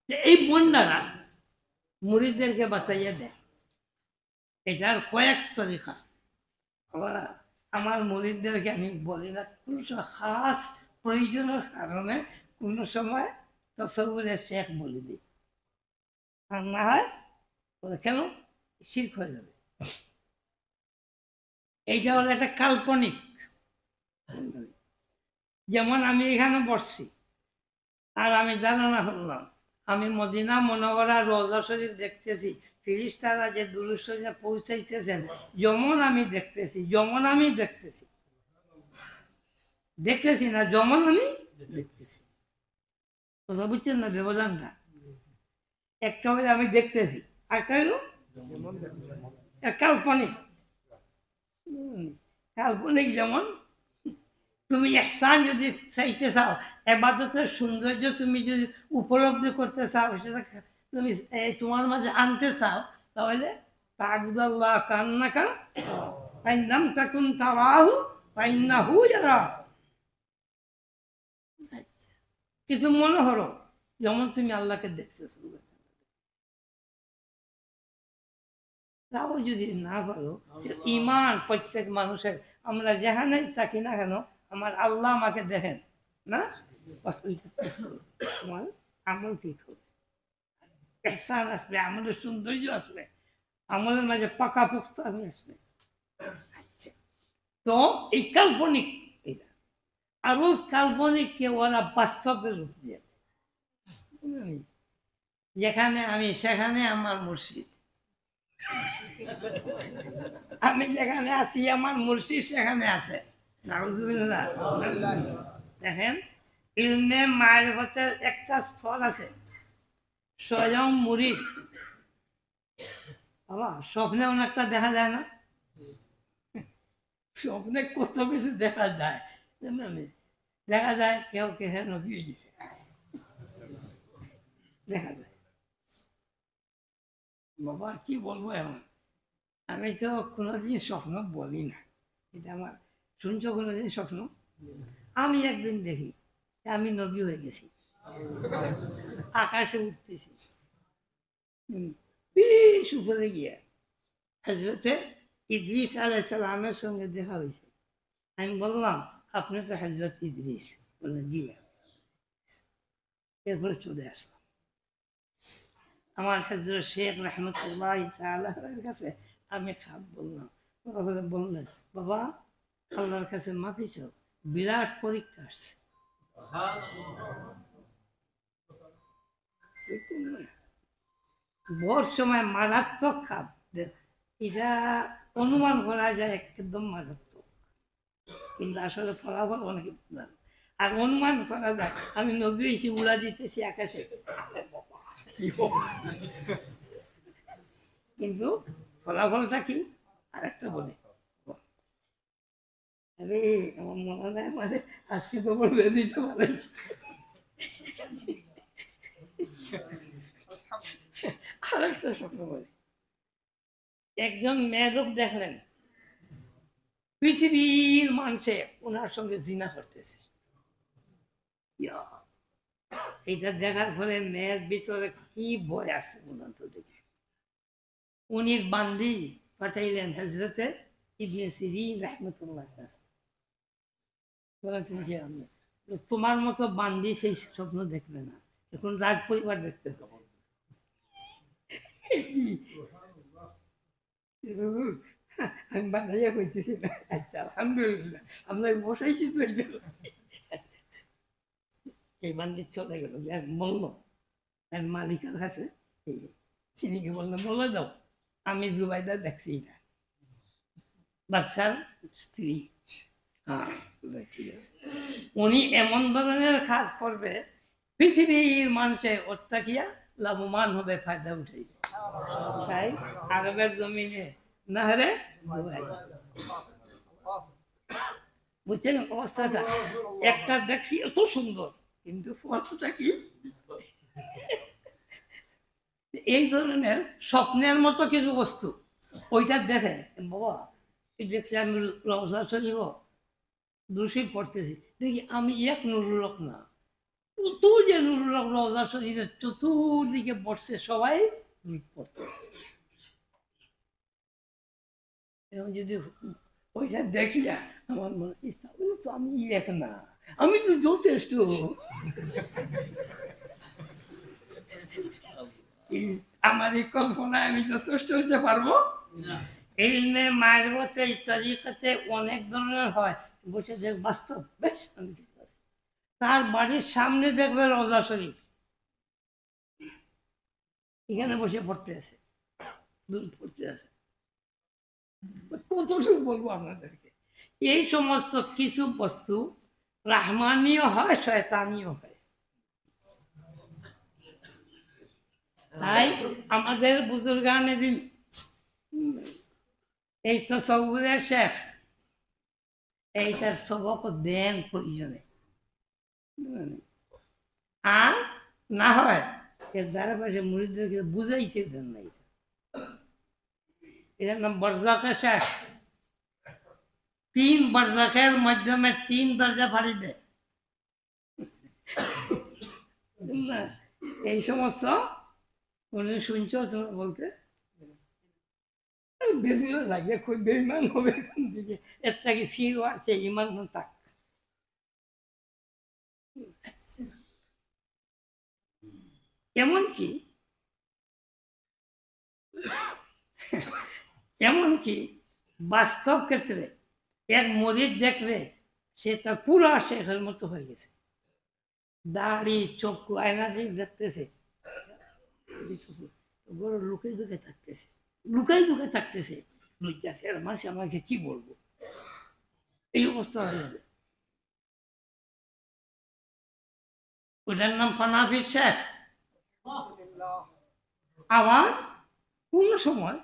এই বন্যারা মুরিদদেরকে বাতাইয়া দেয়। এটার কয়েক তরিকা। আমার মুরিদদেরকে আমি বলি না, কোনো খাস প্রয়োজনের কারণে কোনো সময় তসব্বুরের শেখ বলে দিই, আর না হয় কেন শিরক হয়ে যাবে। এইটা হলো একটা কাল্পনিক। যেমন আমি এখানে বসছি আর আমি ধারণা করলাম আমি মদিনা মুনাওয়ারা রওজা শরীফ দেখতেছি, ফেরেশতারা যে দুরূদ শরীফ পৌঁছাইতেছেন, যেমন আমি দেখতেছি দেখতেছি না, যেমন আমি দেখতেছি। কথা বুঝছেন না ব্যবধানটা? একটা হলে আমি দেখতেছি, একটা হলো কাল্পনিক। কাল্পনিক যেমন তুমি ইহসান যদি চাইতে চাও, ইবাদতের সৌন্দর্য তুমি যদি উপলব্ধি করতে চাও, সেটা তুমি তোমার মাঝে আনতে চাও, তাহলে তা'বুদাল্লাহ কান্নাকা ফাইন লাম তাকুন তারাহু ফাইন্নাহু ইয়ারাক। কিছু মনে হলো যেমন তুমি আল্লাহকে দেখতেছো, তাও যদি না পারো, ইমান প্রত্যেক মানুষের, আমরা যেখানেই থাকি না কেন আমার আল্লাহ আমাকে দেখেন না, তোমার আমল ঠিক হবে, ইহসান আসবে, আমলের সৌন্দর্য আসবে, আমলের মাঝে পাকাপোক্ত আমি আসবে। আচ্ছা, তো এই কাল্পনিক এটা, আরো কাল্পনিককে ওরা বাস্তবের রূপ দিয়ে, যেখানে আমি সেখানে আমার মুর্শিদ, আমি যেখানে আছি আমার মুর্শিদ সেখানে আছে। নাউজুবিল্লাহ। দেখেন, ইলমে মারিফতের একটা স্তর আছে, স্বয়ং মুরিদ। বাবা স্বপ্নে অনেকটা দেখা যায় না? স্বপ্নে কত কিছু দেখা যায়, দেখা যায় কেউ কেহে নবী দিছে, দেখা যায়। বাবা কি বলবো এখন, আমি তো কোনোদিন স্বপ্ন বলি না, এটা আমার, শুনছো কোনোদিন স্বপ্ন? আমি একদিন দেখি আমি নবী হয়ে গেছি, আকাশে উঠতেছি, বেশ উপরে গিয়ে হজরতে ইদ্রিস আলাইহিস সালামের সঙ্গে দেখা হয়েছে। আমি বললাম আপনি তো হজরত ইদ্রিস? বললেন জি। এরপরে চলে আসলাম আমার হজরত শেখ রহমতুল্লাহ তাআলার কাছে। আমি খাপ বললাম, বললেন বাবা আল্লাহর কাছে মাফি চাও, বিরাট পরীক্ষা আসছে। বড় সময় মারাত্মক খাপ, এটা অনুমান করা যায় একদম মারাত্মক, কিন্তু আসলে ফলাফল অনেক ভালো। আর অনুমান করা যায় আমি নবী হয়েছি, উড়া দিতেছি আকাশে, কিন্তু ফলাফলটা কি আরেকটা বলে। আরে আমার মনে নেই, মানে আজকে তো বলবে দিতে পারে। আরেকটা স্বপ্ন বলে, একজন মেয়েলোক দেখলেন পৃথিবীর মানুষে ওনার সঙ্গে জিনা করতেছে। এটা দেখার ফলে মেয়ের ভিতরে কি ভয় আসছে উন্নত দেখে, উনি বান্দি পাঠাইলেন হজরতে ইবনে সিরিন রাহমাতুল্লাহ। তোমার মতো বান্দি সেই স্বপ্ন দেখবে না, এখন রাজ পরিবার দেখতে হবে। আমি বানাইয়া কইতেছি না, আচ্ছা আলহামদুলিল্লাহ আমরা বসাইছি তো, এই বান্দি চলে গেল, বলল মালিকের কাছে, চিনিকে বললাম বলে দাও আমি জুবাইদা দেখছি না, বাচ্চার স্ত্রী। হ্যাঁ ঠিক আছে, উনি এমন ধরনের কাজ করবে পৃথিবীর মানুষে অত্যাকিয়া লাভবান হবে, ফায়দা উঠেছে। তাই আরবের জমিনে নাহরে বুঝছেন অবস্থাটা, একটা দেখছি এত সুন্দর, কিন্তু ফলটা কি এই ধরনের স্বপ্নের মতো কিছু বস্তু ওইটা দেখে, বাবা দেখছি আমি রওজা শরীফ দুরূদ পড়তেছি, দেখি আমি এক নুরুল হক না, কত যে রওজা শরীফের চতুর্দিকে বসছে, সবাই পড়তেছে। এবং যদি ওইটা দেখি আমার মনে হয় তাহলে তো আমি এক না, আমি তো যথেষ্ট। আমার এই কল্পনায় আমি যথেষ্ট হতে পারবো। ইলমে মারিফতে এই তরিকাতে অনেক ধরনের হয়, বসে দেখ বাস্তব বেশ আমি তার বাড়ির সামনে দেখবে রওজা শরীফ, এখানে বসে পড়তে আছে, দূর পড়তে আছে। কতটুকু বলবো আপনাদেরকে, এই সমস্ত কিছু বস্তু রাহমানীয় হয়, শয়তানীয় হয়। তাই আমাদের বুজুর্গানে দিন এই তসব্বুরের শেখ এইটার সবক দেন প্রয়োজনে, আর না হয় এর দ্বারা পাশে মুরিদদেরকে বুঝাইতে দেন না। এটার নাম বরজাকে শেখ। 3 বরজাকের মাধ্যমে 3 দরজা ফাড়ি দেয় না। এই সমস্ত উনি শুনছ তোমরা বলতে বেশি লাগে, খুব বেইমান হবে এখান থেকে, এর থেকে ফির আসছে ইমান থাক। এমনকি বাস্তব ক্ষেত্রে এক মরিদ দেখবে সে তার পুরো শেখের মতো হয়ে গেছে, দাড়ি চক্ষু আয়না দেখতেছে, লুকে দুকে থাকতেছে, লুকাই দুকে থাকতেছে, মানুষ আমাকে কি বলবো, এই অবস্থা হয়ে যাবে। ওটার নাম ফানাফির শেখ। আবার কোন সময়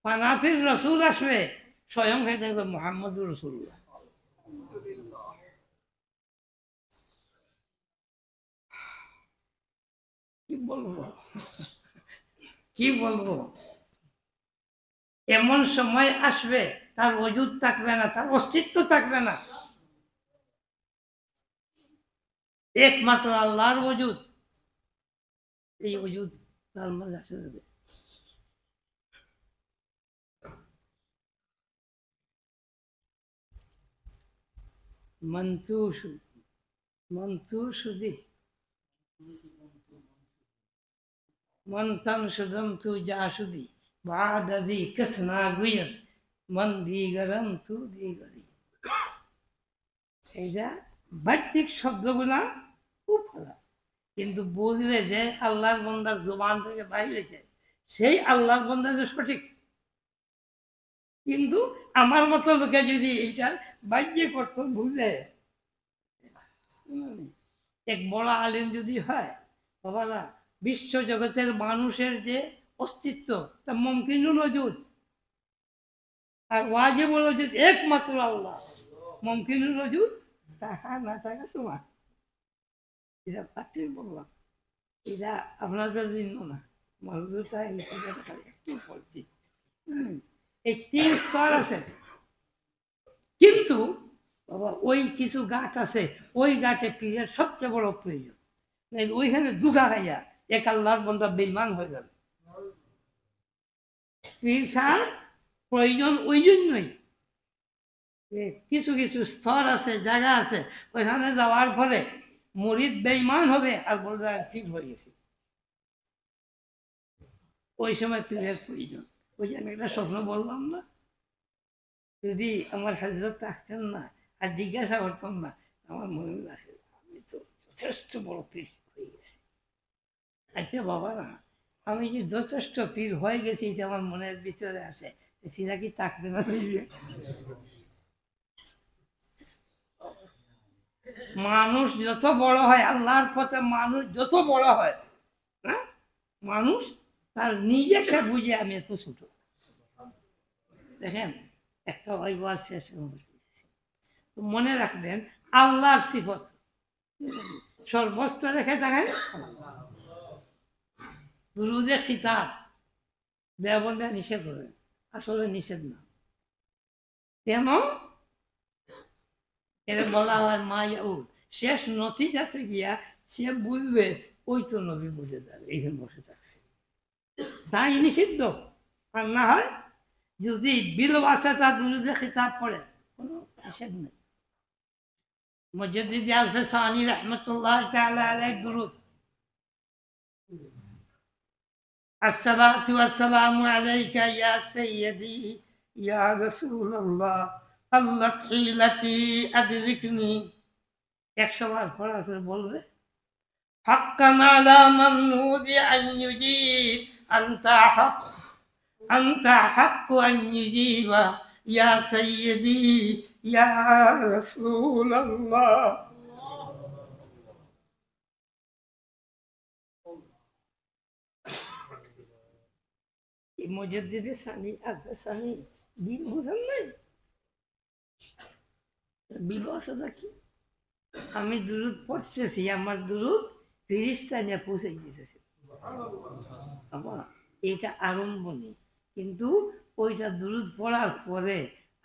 ফানাফির রসুল আসবে, স্বয়ং হয়ে দেখবে মোহাম্মদুর রসুল্লাহ। কি বলবো, কি বলবো, এমন সময় আসবে তার ওজুদ থাকবে না, তার অস্তিত্ব থাকবে না, একমাত্র আল্লাহর ওজুদ, এই ওজুদ তার মাঝে আসে যাবে। মন্তুসুদি মন্থন সুদম তু জাসুদি বাদাদি কসনা গুয়ন মন দিগরম তু দিগরি। এই যা বাহ্যিক শব্দগুলা খুব ভালো, কিন্তু বুঝলে যে আল্লাহর বন্দার জবান থেকে বাইরেছে সেই আল্লাহর বন্দা যে সঠিক। কিন্তু আমার মতো লোকে যদি এইটা বাহ্যিক অর্থ বুঝে, এক বড় আলেম যদি হয়, বাবারা বিশ্ব জগতের মানুষের যে অস্তিত্ব তা মুমকিনুল ওজুদ, আর ওয়াজিবুল ওজুদ একমাত্র আল্লাহ, মুমকিনুল ওজুদ থাকা না থাকা সমান। এটা পাঠিয়ে বললাম, এটা আপনাদের জন্য না, মজুদটা এই কথাটা একটু বলছি। এই 3 স্তর আছে, কিন্তু বাবা ওই কিছু গাছ আছে, ওই গাছে পীরের সবচেয়ে বড় প্রয়োজন, ওইখানে দুগা খাইয়া এক আল্লাহর বন্দা বেঈমান হয়ে যাবে। পীর সাহেব প্রয়োজন ওই জন্যই, কিছু কিছু স্তর আছে, জায়গা আছে, ওইখানে যাওয়ার ফলে মুরিদ বেঈমান হবে আর বলবে ঠিক হয়ে গেছে, ওই সময় পীরের প্রয়োজন। ওই যে আমি একটা স্বপ্ন বললাম না, যদি আমার হাজরত থাকতেন না আর জিজ্ঞাসা করতাম না, আমার মনে আসে আমি তো যথেষ্ট বড় পীর হয়ে গেছি। আচ্ছা বাবা না, আমি যে যথেষ্ট পীর হয়ে গেছি এটা আমার মনের ভিতরে আসে, ফিরা কি থাকবে না? মানুষ যত বড় হয়, আল্লাহর পথে মানুষ যত বড় হয়, হ্যাঁ, মানুষ তার নিজে সে বুঝে আমি এত ছোট। দেখেন একটা ওয়াজ শেষ মনে রাখবেন, আল্লাহর সিফত সর্বস্ত রেখে দেখেন, দুরুদে খিতাব দেওবন্দে নিষেধ হবে, আসলে নিষেধ না। কেন? এর বলা হয় মা ইয়াউদ, শেষ নতিজাতে গিয়া সে বুঝবে ওই তো নবী বুঝে যাবে, এইখানে বসে থাকছে, তাই নিষিদ্ধ। আর না হয় যদি বিল ওয়াসাতা দুরুদে খিতাব পড়ে কোনো নিষেধ নেই। মুজাদ্দিদ আল-ফিসানি রাহমাতুল্লাহ তাআলা আলাইহি দুরুদ: আসসালাতু ওয়াসসালামু আলাইকা ইয়া সাইয়্যিদি ইয়া রাসূলুল্লাহ আল্লাতী লাতী আদরিকনি। 100 বার পড়ার পরে বলবে হাক্কান আলা মান নুদি আন ইউজিব আনতা হাক্কু আন ইউজিবা ইয়া সাইয়্যিদি ইয়া রাসূলুল্লাহ। এই মুজাদ্দিদে সানি আল-ফিসানি দিন বুঝেন নাই? বিবসতা কি? আমি দুরুদ পড়তেছি, আমার দুরুদ ফেরেশতা নিয়ে পৌঁছে দিতেছে। আমার এটা আরম্ভণি, কিন্তু ওইটা দুরুদ পড়ার পরে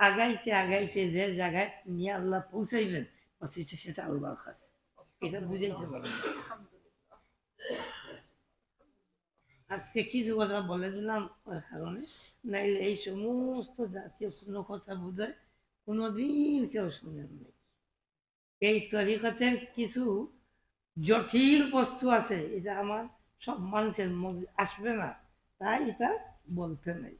আগাইতে আগাইতে যে জায়গায় নিয়ে আল্লাহ পৌঁছাইবেন সেটা আল্লাহর কাজ, এটা বুঝাইতে পারবেন। আজকে কিছু কথা বলে দিলাম ওর কারণে, নাইলে এই সমস্ত জাতীয় কোনো কথা বোধহয় কোনোদিন কেউ শুনেন নাই। এই তরিকতের কিছু জটিল বস্তু আছে, এটা আমার সব মানুষের মধ্যে আসবে না, তাই এটা বলতে নাই।